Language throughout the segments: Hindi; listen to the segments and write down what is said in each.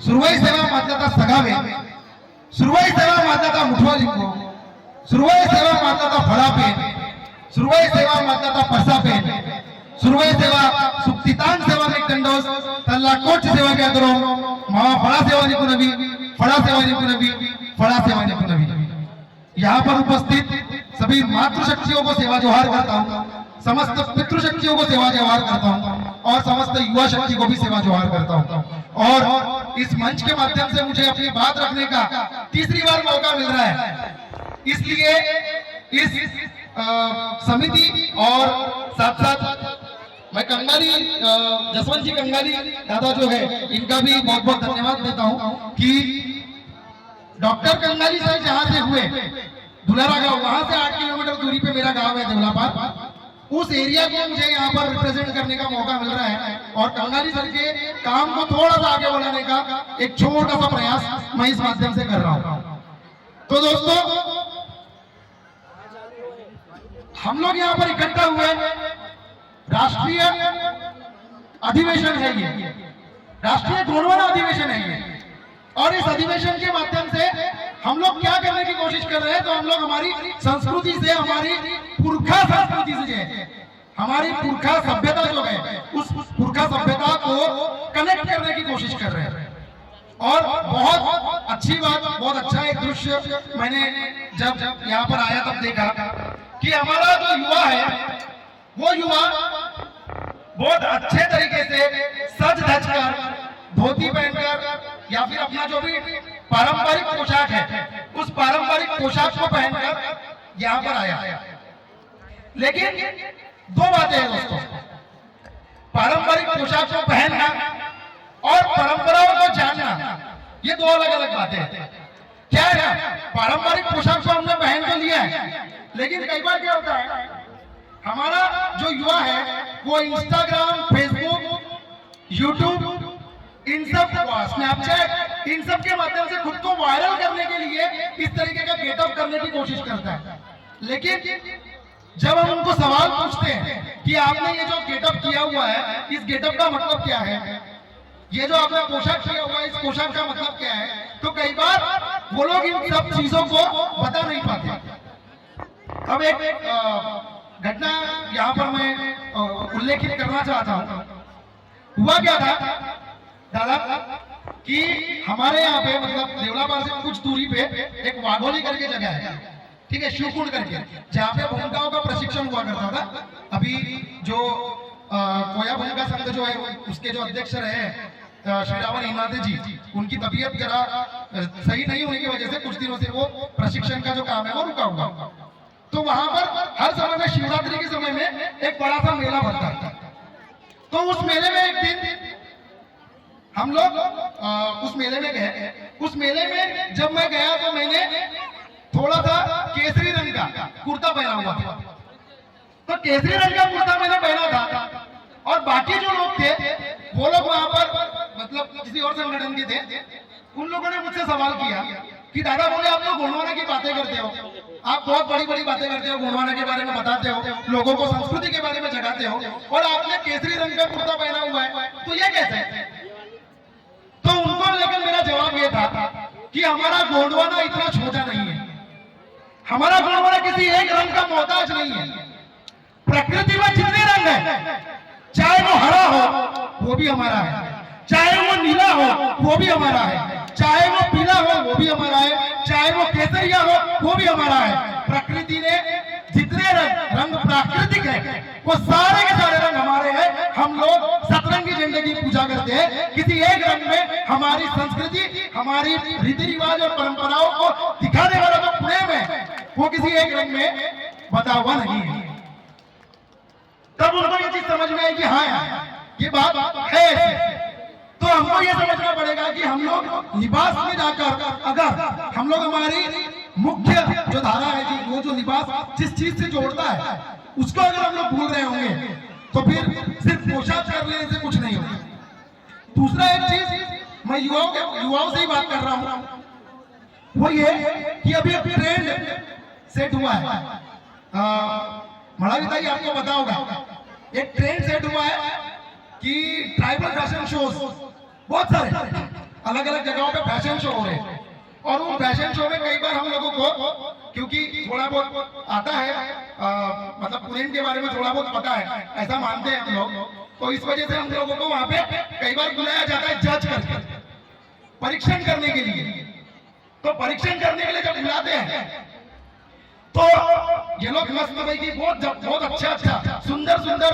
सुरवाई सेवा माता सगावे, सुरवाई सेवा माता मुठवा लिंगो, सुरवाई सेवा माता फळापे, सुरवाई सेवा माता परसापे, सुरवाई सेवा सुक्तितान सेवा में कंडोस तल्ला कोच सेवा क्या करो मामा फड़ा सेवा निको नबी, फड़ा सेवा निको नबी, फड़ा सेवा निको नबी। यहाँ पर उपस्थित सभी मातृशक्तियों को सेवा जोहार करता हूँ, समस्त पितृशक्तियों को सेवा जोहार करता हूँ और समस्त युवा शक्ति को भी सेवा जोहार करता हूँ। और इस मंच के माध्यम से मुझे अपनी बात रखने का तीसरी बार मौका मिल रहा है, इसलिए इस समिति और साथ साथ मैं कंगाली जसवंत जी कंगाली दादा जो है इनका भी बहुत बहुत धन्यवाद देता हूँ कि डॉक्टर कंगाली सर जहाँ से हुए दुलारा गांव, वहां से 8 किलोमीटर दूरी पे मेरा गांव है देवलापार, उस एरिया को मुझे यहाँ पर रिप्रेजेंट करने का मौका मिल रहा है और कंगाली सर के काम को थोड़ा सा आगे बढ़ाने का एक छोटा सा प्रयास मैं इस माध्यम से कर रहा हूँ। तो दोस्तों हम लोग यहाँ पर इकट्ठा हुए, राष्ट्रीय अधिवेशन है ये, राष्ट्रीय घोड़वाना अधिवेशन है ये, और इस अधिवेशन के माध्यम से हम लोग क्या करने की कोशिश कर रहे हैं, तो हम लोग हमारी संस्कृति से, हमारी पुरखा संस्कृति से, हमारी पुरखा सभ्यता जो है उस पुरखा सभ्यता को कनेक्ट करने की कोशिश कर रहे हैं। और बहुत अच्छी बात, बहुत अच्छा एक दृश्य मैंने जब यहाँ पर आया तब देखा कि हमारा जो युवा है वो युवा बहुत अच्छे तरीके से सज धज कर, धोती पहनकर या फिर अपना जो भी पारंपरिक पोशाक है उस पारंपरिक पोशाक को पहनकर यहाँ पर आया। लेकिन दो बातें हैं दोस्तों, पारंपरिक पोशाक को पहनना और परंपराओं को जानना, ये दो अलग अलग बातें हैं। क्या है ना, पारंपरिक पोशाक को हमने पहन तो लिया है, लेकिन कई बार क्या होता है हमारा जो युवा है वो इंस्टाग्राम, फेसबुक, यूट्यूब, इन सब स्नैपचैट, इन सब के माध्यम से खुद को वायरल करने के लिए इस तरीके का गेटअप करने की कोशिश करता है। लेकिन जब हम उनको सवाल पूछते हैं कि आपने ये जो गेटअप किया हुआ है, इस गेटअप का मतलब क्या है, ये जो आपने पोशाक किया हुआ है इस पोशाक का मतलब क्या है, तो कई बार वो लोग इन सब चीजों को बता नहीं पाते। अब एक घटना यहाँ पर मैं उल्लेखित करना चाहता हूँ। हुआ क्या था दादा कि हमारे यहाँ पे मतलब देवलापार से कुछ दूरी पे एक वाघोली करके जगह है, ठीक है, शिवकुंड करके, जहाँ पे भूमिकाओं का प्रशिक्षण हुआ करता था। अभी जो कोया भूमिका संघ जो है उसके जो अध्यक्ष रहे श्री रावण हिमाते जी, उनकी तबीयत जरा सही नहीं होने की वजह से कुछ दिनों से वो प्रशिक्षण का जो काम है वो रुका हुआ। तो वहां पर हर समय में शिवरात्रि के समय में एक बड़ा सा मेला भरता था। तो उस मेले में एक दिन हम लोग उस मेले में गए। उस मेले में जब मैं गया तो मैंने थोड़ा सा केसरी रंग का कुर्ता पहना हुआ था। तो केसरी रंग का कुर्ता मैंने पहना था और बाकी जो लोग थे वो लोग वहां पर मतलब किसी और संगठन के थे। उन लोगों ने मुझसे सवाल किया कि दादा बोले आप लोग गोंडवाना की बातें करते हो, आप बहुत बड़ी बड़ी बातें करते हो, गोंडवाना के बारे में बताते हो, लोगों को संस्कृति के बारे में जगाते हो, और आपने केसरी रंग का कुर्ता पहना हुआ है, तो ये कैसे है? तो उनको लेकर मेरा जवाब ये था कि हमारा गोंडवाना इतना छोटा नहीं है, हमारा गोंडवाना किसी एक रंग का मोहताज नहीं है। प्रकृति में जितने रंग है, चाहे वो हरा हो वो भी हमारा है, चाहे वो नीला हो वो भी हमारा है, चाहे वो पीला हो वो भी हमारा है, चाहे वो केसरिया हो वो भी हमारा है। प्रकृति ने जितने रंग प्राकृतिक है वो सारे के सारे रंग हमारे हैं। हम लोग सतरंगी झंडे की पूजा करते हैं। किसी एक रंग में हमारी संस्कृति, हमारी रीति रिवाज और परंपराओं को दिखाने वाला जो प्रेम है वो किसी एक रंग में बता हुआ नहीं है। तब उनको ये चीज समझ में आई कि हाँ यार ये बात है। तो हमको ये समझना पड़ेगा कि हम लोग लिबास में जाकर अगर हम लोग हमारी मुख्य जो धारा है जी, वो जो लिबास जिस चीज से जोड़ता है उसको अगर हम लोग भूल रहे होंगे तो फिर सिर्फ पोशाक कर लेने से कुछ नहीं होगा। दूसरा एक चीज मैं युवाओं से ही बात कर रहा हूँ, वो ये कि अभी अभी ट्रेंड सेट हुआ है। मड़ावी ताई आपको पता होगा, एक ट्रेंड सेट हुआ है कि ट्राइबल फैशन शोज बहुत सारे अलग अलग जगहों पे फैशन शो हो रहे हैं, और उन फैशन शो में कई बार हम लोगों को, क्योंकि थोड़ा बहुत आता है, मतलब पुरेन के बारे में थोड़ा बहुत पता है, ऐसा मानते हैं हम लोग, तो इस वजह से हम लोगों को वहां पे कई बार बुलाया जाता है जज करके, परीक्षण करने के लिए। तो परीक्षण करने के लिए जब बुलाते हैं तो ये लोग मस्त भाई की बहुत अच्छा सुंदर सुंदर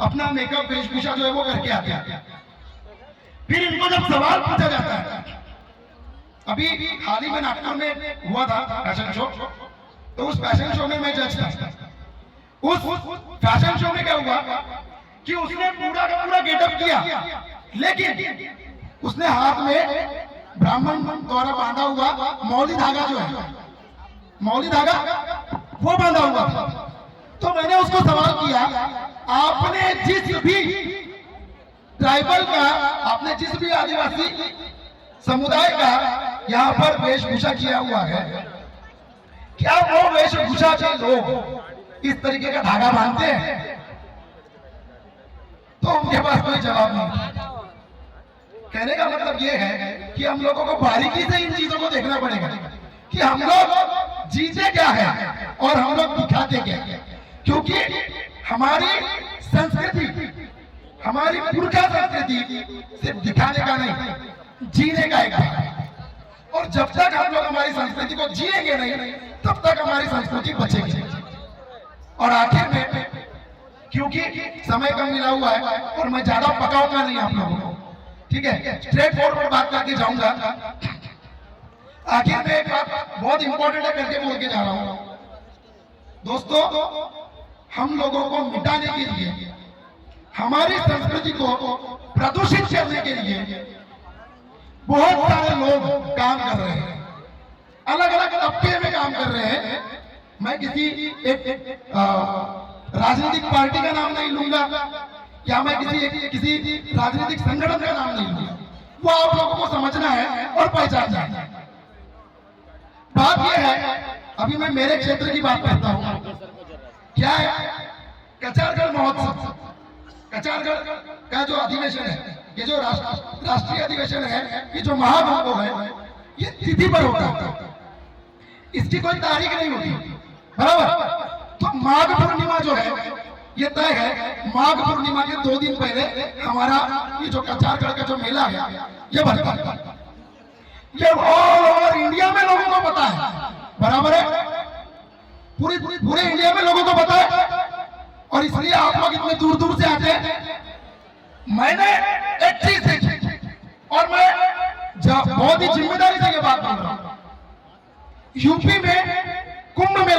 अपना मेकअप वेशभूषा जो है वो करके आते हैं। फिर इनको जब सवाल पूछा जाता है, अभी हाल ही में नागपुर में हुआ था फैशन शो, तो उस फैशन शो में मैं जज था। उस फैशन शो में क्या हुआ कि उसने पूरा का पूरा गेटअप किया, लेकिन उसने हाथ में ब्राह्मण द्वारा बांधा हुआ मौली धागा जो है, मौली धागा वो बांधा हुआ था। तो मैंने उसको सवाल किया, आपने जिस भी ट्राइबल का, आपने जिस भी आदिवासी समुदाय का यहाँ पर वेशभूषा किया हुआ है, क्या वो वेशभूषा के लोग इस तरीके का धागा बांधते हैं? तो उनके पास कोई जवाब नहीं। कहने का मतलब ये है कि हम लोगों को बारीकी से इन चीजों को देखना पड़ेगा कि हम लोग जीते क्या है और हम लोग दिखाते क्या है, क्योंकि हमारी संस्कृति, हमारी पुरखा संस्कृति सिर्फ दिखाने का नहीं, जीने का एक भाग है। और जब तक हम लोग हमारी संस्कृति को जिएंगे नहीं, तब तक हमारी संस्कृति बचेगी नहीं। और आखिर में, क्योंकि समय कम मिला हुआ है और मैं ज्यादा पकाऊंगा नहीं आप लोगों को, ठीक है, स्ट्रेट फॉरवर्ड बात करके जाऊंगा। आखिर में एक बात बहुत इंपॉर्टेंट है करके बोल के जा रहा हूं दोस्तों, हम लोगों को मिटाने के लिए, हमारी संस्कृति को प्रदूषित करने के लिए बहुत सारे लोग काम कर रहे हैं, अलग अलग तबके में काम कर रहे हैं। मैं किसी एक राजनीतिक पार्टी का नाम नहीं लूंगा, या मैं किसी राजनीतिक संगठन का नाम नहीं लूंगा, वो आप लोगों को समझना है और पहचानना है। बात यह है, अभी मैं मेरे क्षेत्र की बात करता हूँ, क्या है, कचारगढ़ महोत्सव, कचारगढ़ का जो अधिवेशन है, ये जो राष्ट्रीय अधिवेशन है, ये जो महाकुंभ है, ये तिथि पर होता है, इसकी कोई तारीख नहीं होती, बराबर। तो माघ पूर्णिमा जो है ये तय है, माघ पूर्णिमा के 2 दिन पहले हमारा ये जो कचारगढ़ का जो मेला है ये भरता है। ये ऑल ओवर इंडिया में लोगों को पता है, बराबर है, पूरे इंडिया में लोगों को पता है, और इसलिए आप लोग इतने दूर दूर से आते हैं। मैंने एक चीज देखी, और मैं बहुत ही जिम्मेदारी से ये बात बोल रहा हूं, यूपी में कुंभ मेला